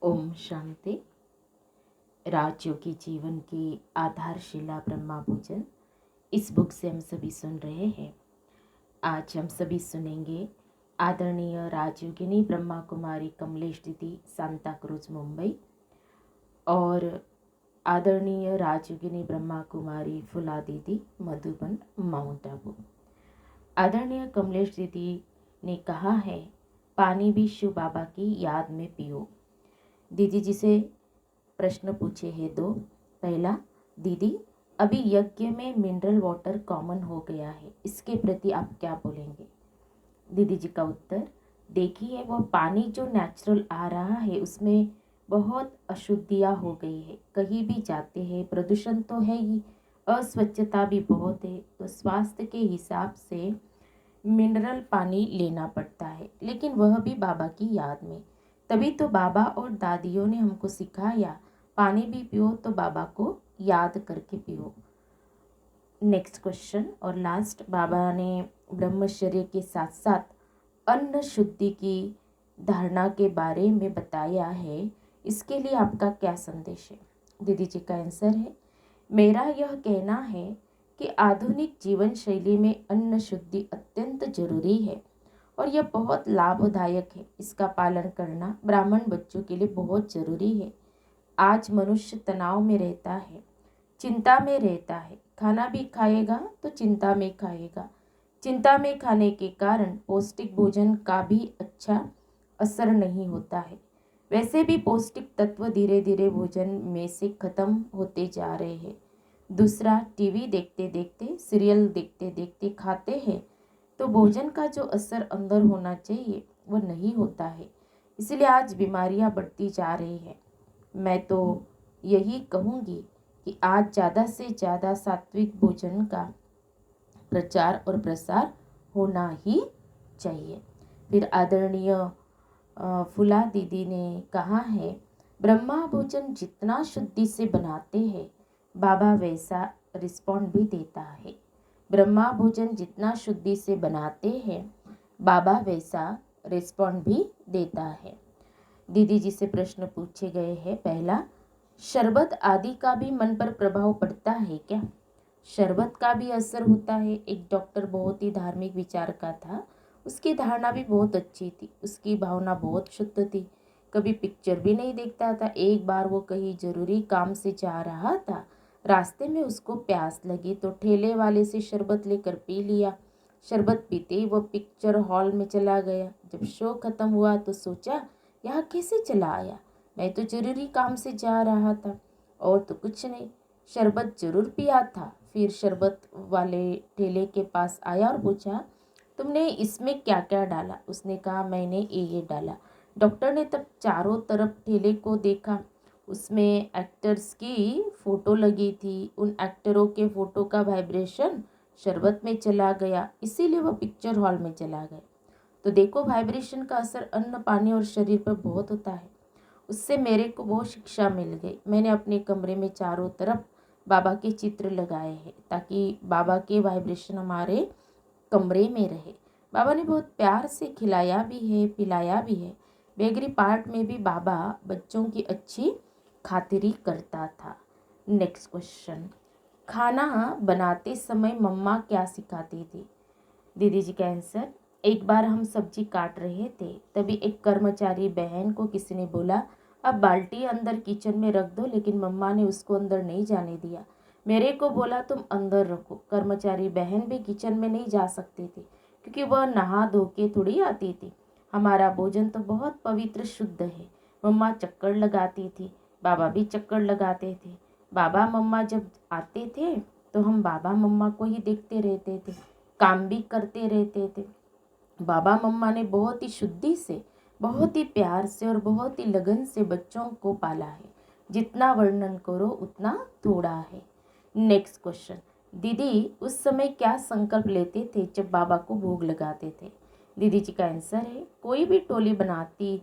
ओम शांति। राजयोगी जीवन की आधारशिला ब्रह्मा भोजन, इस बुक से हम सभी सुन रहे हैं। आज हम सभी सुनेंगे आदरणीय राजयोगिनी ब्रह्मा कुमारी कमलेश दीदी, सांता क्रूज, मुंबई, और आदरणीय राजयोगिनी ब्रह्मा कुमारी फुला दीदी, मधुबन, माउंट आबू। आदरणीय कमलेश दीदी ने कहा है, पानी भी शिव बाबा की याद में पियो। दीदी जी से प्रश्न पूछे हैं दो। पहला, दीदी अभी यज्ञ में मिनरल वाटर कॉमन हो गया है, इसके प्रति आप क्या बोलेंगे? दीदी जी का उत्तर, देखिए वो पानी जो नेचुरल आ रहा है उसमें बहुत अशुद्धियाँ हो गई है। कहीं भी जाते हैं प्रदूषण तो है ही, अस्वच्छता भी बहुत है, तो स्वास्थ्य के हिसाब से मिनरल पानी लेना पड़ता है, लेकिन वह भी बाबा की याद में। तभी तो बाबा और दादियों ने हमको सिखाया, पानी भी पियो तो बाबा को याद करके पियो। नेक्स्ट क्वेश्चन और लास्ट, बाबा ने ब्रह्मचर्य के साथ साथ अन्न शुद्धि की धारणा के बारे में बताया है, इसके लिए आपका क्या संदेश है? दीदी जी का आंसर है, मेरा यह कहना है कि आधुनिक जीवन शैली में अन्न शुद्धि अत्यंत जरूरी है और यह बहुत लाभदायक है। इसका पालन करना ब्राह्मण बच्चों के लिए बहुत जरूरी है। आज मनुष्य तनाव में रहता है, चिंता में रहता है, खाना भी खाएगा तो चिंता में खाएगा। चिंता में खाने के कारण पौष्टिक भोजन का भी अच्छा असर नहीं होता है। वैसे भी पौष्टिक तत्व धीरे धीरे भोजन में से खत्म होते जा रहे हैं। दूसरा, टीवी देखते देखते, सीरियल देखते देखते खाते हैं तो भोजन का जो असर अंदर होना चाहिए वह नहीं होता है, इसलिए आज बीमारियां बढ़ती जा रही हैं। मैं तो यही कहूँगी कि आज ज़्यादा से ज़्यादा सात्विक भोजन का प्रचार और प्रसार होना ही चाहिए। फिर आदरणीय फुला दीदी ने कहा है, ब्रह्मा भोजन जितना शुद्धि से बनाते हैं बाबा वैसा रिस्पॉन्ड भी देता है। ब्रह्मा भोजन जितना शुद्धि से बनाते हैं बाबा वैसा रिस्पॉन्ड भी देता है। दीदी जी से प्रश्न पूछे गए हैं। पहला, शरबत आदि का भी मन पर प्रभाव पड़ता है क्या? शरबत का भी असर होता है। एक डॉक्टर बहुत ही धार्मिक विचार का था, उसकी धारणा भी बहुत अच्छी थी, उसकी भावना बहुत शुद्ध थी, कभी पिक्चर भी नहीं देखता था। एक बार वो कहीं जरूरी काम से जा रहा था, रास्ते में उसको प्यास लगी तो ठेले वाले से शरबत लेकर पी लिया। शरबत पीते ही वो पिक्चर हॉल में चला गया। जब शो खत्म हुआ तो सोचा, यहाँ कैसे चला आया? मैं तो जरूरी काम से जा रहा था और तो कुछ नहीं, शरबत जरूर पिया था। फिर शरबत वाले ठेले के पास आया और पूछा, तुमने इसमें क्या क्या डाला? उसने कहा, मैंने ये डाला। डॉक्टर ने तब चारों तरफ ठेले को देखा, उसमें एक्टर्स की फ़ोटो लगी थी। उन एक्टरों के फ़ोटो का वाइब्रेशन शरबत में चला गया, इसीलिए वह पिक्चर हॉल में चला गया। तो देखो, वाइब्रेशन का असर अन्न, पानी और शरीर पर बहुत होता है। उससे मेरे को बहुत शिक्षा मिल गई। मैंने अपने कमरे में चारों तरफ बाबा के चित्र लगाए हैं ताकि बाबा के वाइब्रेशन हमारे कमरे में रहे। बाबा ने बहुत प्यार से खिलाया भी है, पिलाया भी है। बेकरी पार्ट में भी बाबा बच्चों की अच्छी खातिरी करता था। नेक्स्ट क्वेश्चन, खाना बनाते समय मम्मा क्या सिखाती थी? दीदी जी का आंसर, एक बार हम सब्जी काट रहे थे, तभी एक कर्मचारी बहन को किसी ने बोला, अब बाल्टी अंदर किचन में रख दो, लेकिन मम्मा ने उसको अंदर नहीं जाने दिया। मेरे को बोला, तुम अंदर रखो। कर्मचारी बहन भी किचन में नहीं जा सकती थी क्योंकि वह नहा धो के थोड़ी आती थी। हमारा भोजन तो बहुत पवित्र शुद्ध है। मम्मा चक्कर लगाती थी, बाबा भी चक्कर लगाते थे। बाबा मम्मा जब आते थे तो हम बाबा मम्मा को ही देखते रहते थे, काम भी करते रहते थे। बाबा मम्मा ने बहुत ही शुद्धि से, बहुत ही प्यार से और बहुत ही लगन से बच्चों को पाला है। जितना वर्णन करो उतना थोड़ा है। नेक्स्ट क्वेश्चन, दीदी उस समय क्या संकल्प लेते थे जब बाबा को भोग लगाते थे? दीदी जी का आंसर है, कोई भी टोली बनाती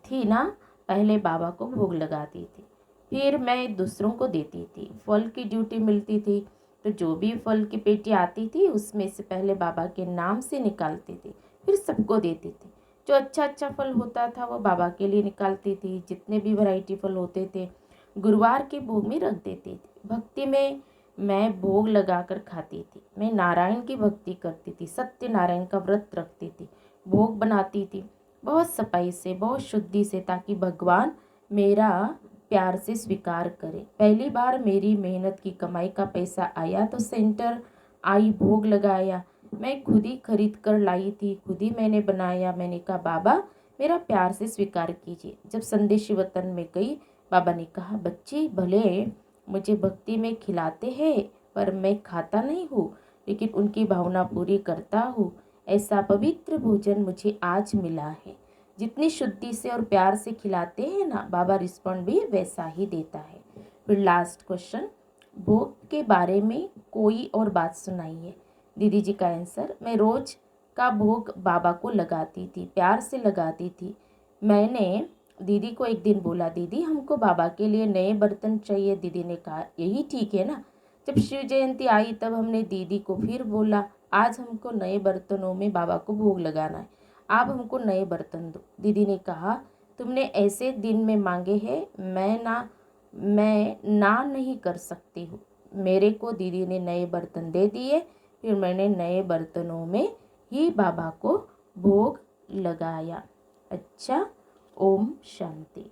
थी ना, पहले बाबा को भोग लगाती थी, फिर मैं दूसरों को देती थी। फल की ड्यूटी मिलती थी तो जो भी फल की पेटी आती थी उसमें से पहले बाबा के नाम से निकालती थी, फिर सबको देती थी। जो अच्छा अच्छा फल होता था वो बाबा के लिए निकालती थी। जितने भी वैरायटी फल होते थे गुरुवार के भोग में रख देती थी। भक्ति में मैं भोग लगाकर खाती थी। मैं नारायण की भक्ति करती थी, सत्यनारायण का व्रत रखती थी, भोग बनाती थी बहुत सफाई से, बहुत शुद्धि से, ताकि भगवान मेरा प्यार से स्वीकार करे। पहली बार मेरी मेहनत की कमाई का पैसा आया तो सेंटर आई, भोग लगाया। मैं खुद ही खरीद कर लाई थी, खुद ही मैंने बनाया। मैंने कहा बाबा मेरा प्यार से स्वीकार कीजिए। जब संदेशी वतन में गई, बाबा ने कहा बच्ची भले मुझे भक्ति में खिलाते हैं पर मैं खाता नहीं हूँ, लेकिन उनकी भावना पूरी करता हूँ। ऐसा पवित्र भोजन मुझे आज मिला है। जितनी शुद्धि से और प्यार से खिलाते हैं ना, बाबा रिस्पॉन्ड भी वैसा ही देता है। फिर लास्ट क्वेश्चन, भोग के बारे में कोई और बात सुनाइए। दीदी जी का आंसर, मैं रोज का भोग बाबा को लगाती थी, प्यार से लगाती थी। मैंने दीदी को एक दिन बोला, दीदी हमको बाबा के लिए नए बर्तन चाहिए। दीदी ने कहा यही ठीक है ना। जब शिव जयंती आई तब हमने दीदी को फिर बोला, आज हमको नए बर्तनों में बाबा को भोग लगाना है, आप हमको नए बर्तन दो। दीदी ने कहा तुमने ऐसे दिन में मांगे हैं, मैं ना नहीं कर सकती हूँ। मेरे को दीदी ने नए बर्तन दे दिए। फिर मैंने नए बर्तनों में ही बाबा को भोग लगाया। अच्छा, ओम शांति।